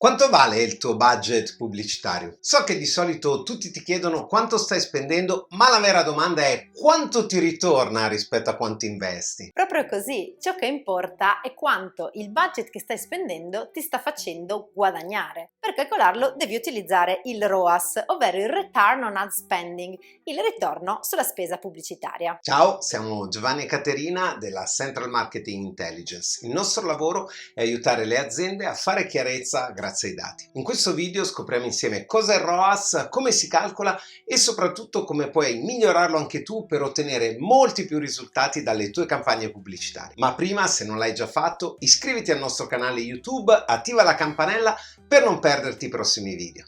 Quanto vale il tuo budget pubblicitario? So che di solito tutti ti chiedono quanto stai spendendo, ma la vera domanda è quanto ti ritorna rispetto a quanto investi. Proprio così, ciò che importa è quanto il budget che stai spendendo ti sta facendo guadagnare. Per calcolarlo devi utilizzare il ROAS, ovvero il Return on Ad Spending, il ritorno sulla spesa pubblicitaria. Ciao, siamo Giovanni e Caterina della Central Marketing Intelligence. Il nostro lavoro è aiutare le aziende a fare chiarezza grazie ai dati. In questo video scopriamo insieme cosa è il ROAS, come si calcola e soprattutto come puoi migliorarlo anche tu per ottenere molti più risultati dalle tue campagne pubblicitarie. Ma prima, se non l'hai già fatto, iscriviti al nostro canale YouTube, attiva la campanella per non perderti i prossimi video.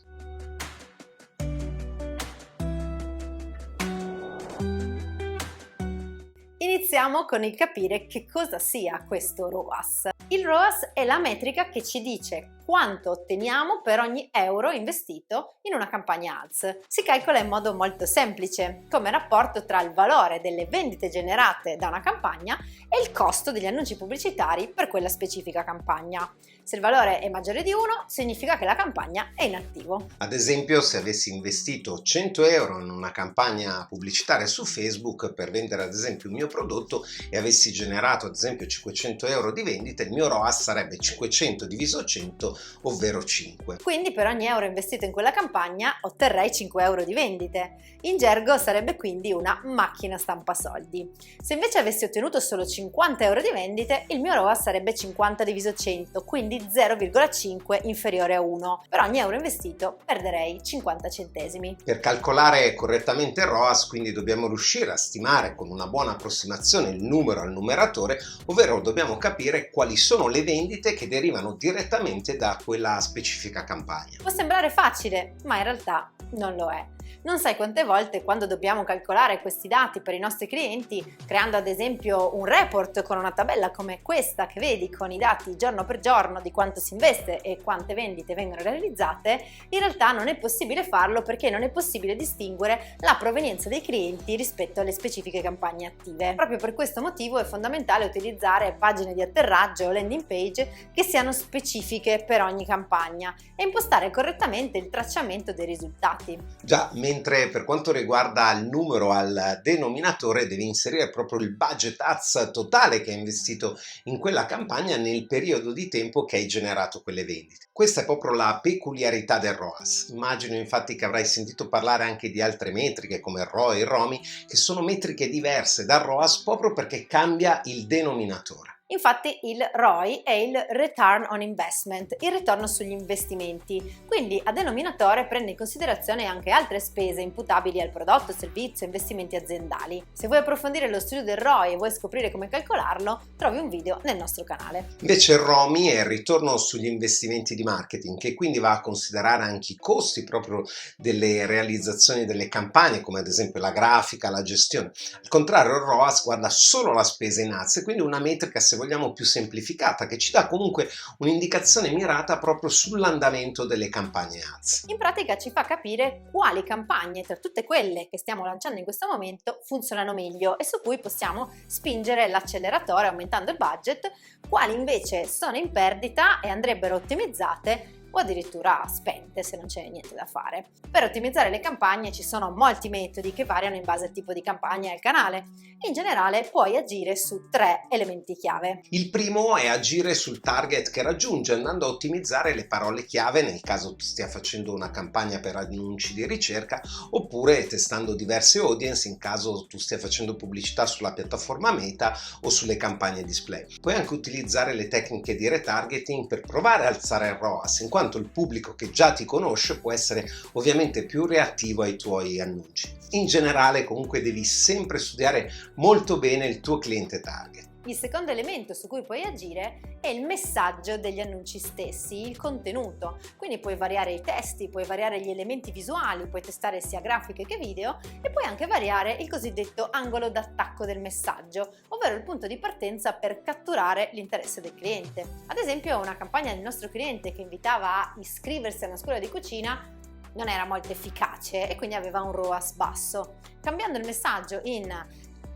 Iniziamo con il capire che cosa sia questo ROAS. Il ROAS è la metrica che ci dice quanto otteniamo per ogni euro investito in una campagna ads. Si calcola in modo molto semplice, come rapporto tra il valore delle vendite generate da una campagna e il costo degli annunci pubblicitari per quella specifica campagna. Se il valore è maggiore di 1, significa che la campagna è in attivo. Ad esempio, se avessi investito 100 euro in una campagna pubblicitaria su Facebook per vendere ad esempio un mio prodotto e avessi generato ad esempio 500 euro di vendita, il mio ROAS sarebbe 500 diviso 100, ovvero 5. Quindi per ogni euro investito in quella campagna otterrei 5 euro di vendite. In gergo sarebbe quindi una macchina stampa soldi. Se invece avessi ottenuto solo 50 euro di vendite, il mio ROAS sarebbe 50 diviso 100, quindi 0,5 inferiore a 1. Per ogni euro investito perderei 50 centesimi. Per calcolare correttamente il ROAS, quindi dobbiamo riuscire a stimare con una buona approssimazione il numero al numeratore, ovvero dobbiamo capire quali sono le vendite che derivano direttamente da quella specifica campagna. Può sembrare facile, ma in realtà non lo è. Non sai quante volte quando dobbiamo calcolare questi dati per i nostri clienti, creando ad esempio un report con una tabella come questa che vedi con i dati giorno per giorno di quanto si investe e quante vendite vengono realizzate, in realtà non è possibile farlo perché non è possibile distinguere la provenienza dei clienti rispetto alle specifiche campagne attive. Proprio per questo motivo è fondamentale utilizzare pagine di atterraggio o landing page che siano specifiche per ogni campagna e impostare correttamente il tracciamento dei risultati. Già, mentre per quanto riguarda il numero al denominatore devi inserire proprio il budget ads totale che hai investito in quella campagna nel periodo di tempo che hai generato quelle vendite. Questa è proprio la peculiarità del ROAS. Immagino infatti che avrai sentito parlare anche di altre metriche come il ROI e il ROMI, che sono metriche diverse dal ROAS proprio perché cambia il denominatore. Infatti il ROI è il Return on Investment, il ritorno sugli investimenti, quindi a denominatore prende in considerazione anche altre spese imputabili al prodotto, servizio, investimenti aziendali. Se vuoi approfondire lo studio del ROI e vuoi scoprire come calcolarlo, trovi un video nel nostro canale. Invece il ROMI è il ritorno sugli investimenti di marketing, che quindi va a considerare anche i costi proprio delle realizzazioni delle campagne, come ad esempio la grafica, la gestione. Al contrario, il ROAS guarda solo la spesa in ads, quindi una metrica, se vogliamo, più semplificata, che ci dà comunque un'indicazione mirata proprio sull'andamento delle campagne ads. In pratica ci fa capire quali campagne tra tutte quelle che stiamo lanciando in questo momento funzionano meglio e su cui possiamo spingere l'acceleratore aumentando il budget, quali invece sono in perdita e andrebbero ottimizzate o addirittura spente se non c'è niente da fare. Per ottimizzare le campagne ci sono molti metodi che variano in base al tipo di campagna e al canale. In generale puoi agire su 3 elementi chiave. Il primo è agire sul target che raggiunge andando a ottimizzare le parole chiave nel caso tu stia facendo una campagna per annunci di ricerca oppure testando diverse audience in caso tu stia facendo pubblicità sulla piattaforma Meta o sulle campagne display. Puoi anche utilizzare le tecniche di retargeting per provare a alzare il ROAS, in quanto il pubblico che già ti conosce può essere ovviamente più reattivo ai tuoi annunci. In generale comunque devi sempre studiare molto bene il tuo cliente target. Il secondo elemento su cui puoi agire è il messaggio degli annunci stessi, il contenuto. Quindi puoi variare i testi, puoi variare gli elementi visuali, puoi testare sia grafiche che video e puoi anche variare il cosiddetto angolo d'attacco del messaggio, ovvero il punto di partenza per catturare l'interesse del cliente. Ad esempio, una campagna del nostro cliente che invitava a iscriversi a una scuola di cucina non era molto efficace e quindi aveva un ROAS basso. Cambiando il messaggio in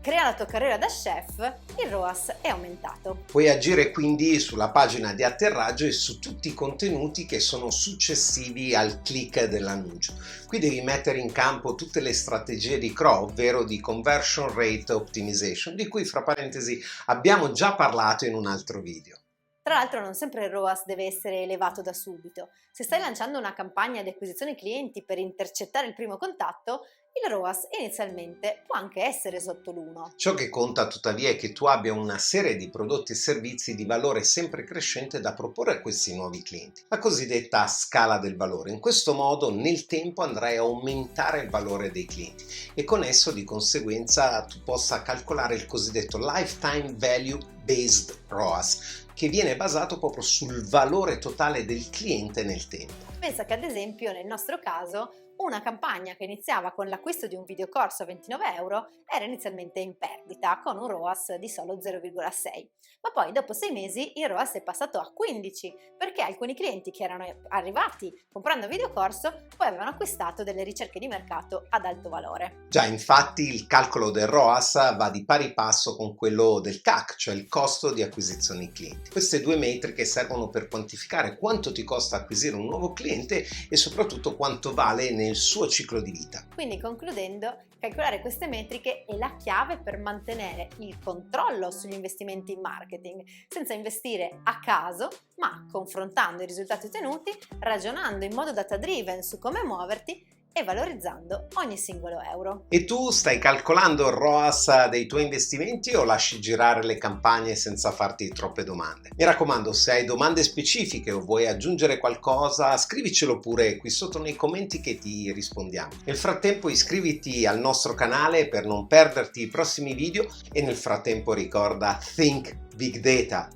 crea la tua carriera da chef, il ROAS è aumentato. Puoi agire quindi sulla pagina di atterraggio e su tutti i contenuti che sono successivi al click dell'annuncio. Qui devi mettere in campo tutte le strategie di CRO, ovvero di Conversion Rate Optimization, di cui fra parentesi abbiamo già parlato in un altro video. Tra l'altro non sempre il ROAS deve essere elevato da subito. Se stai lanciando una campagna di acquisizione clienti per intercettare il primo contatto, il ROAS inizialmente può anche essere sotto l'1. Ciò che conta tuttavia è che tu abbia una serie di prodotti e servizi di valore sempre crescente da proporre a questi nuovi clienti, la cosiddetta scala del valore. In questo modo nel tempo andrai a aumentare il valore dei clienti e con esso di conseguenza tu possa calcolare il cosiddetto Lifetime Value Based ROAS, che viene basato proprio sul valore totale del cliente nel tempo. Pensa che ad esempio nel nostro caso una campagna che iniziava con l'acquisto di un videocorso a 29 euro era inizialmente in perdita con un ROAS di solo 0,6, ma poi dopo 6 mesi il ROAS è passato a 15 perché alcuni clienti che erano arrivati comprando il videocorso poi avevano acquistato delle ricerche di mercato ad alto valore. Già, infatti il calcolo del ROAS va di pari passo con quello del CAC, cioè il costo di acquisizione clienti. Queste due metriche servono per quantificare quanto ti costa acquisire un nuovo cliente e soprattutto quanto vale nel suo ciclo di vita. Quindi concludendo, calcolare queste metriche è la chiave per mantenere il controllo sugli investimenti in marketing, senza investire a caso, ma confrontando i risultati ottenuti, ragionando in modo data-driven su come muoverti e valorizzando ogni singolo euro. E tu stai calcolando il ROAS dei tuoi investimenti o lasci girare le campagne senza farti troppe domande? Mi raccomando, se hai domande specifiche o vuoi aggiungere qualcosa, scrivicelo pure qui sotto nei commenti che ti rispondiamo. Nel frattempo iscriviti al nostro canale per non perderti i prossimi video e nel frattempo ricorda Think Big Data.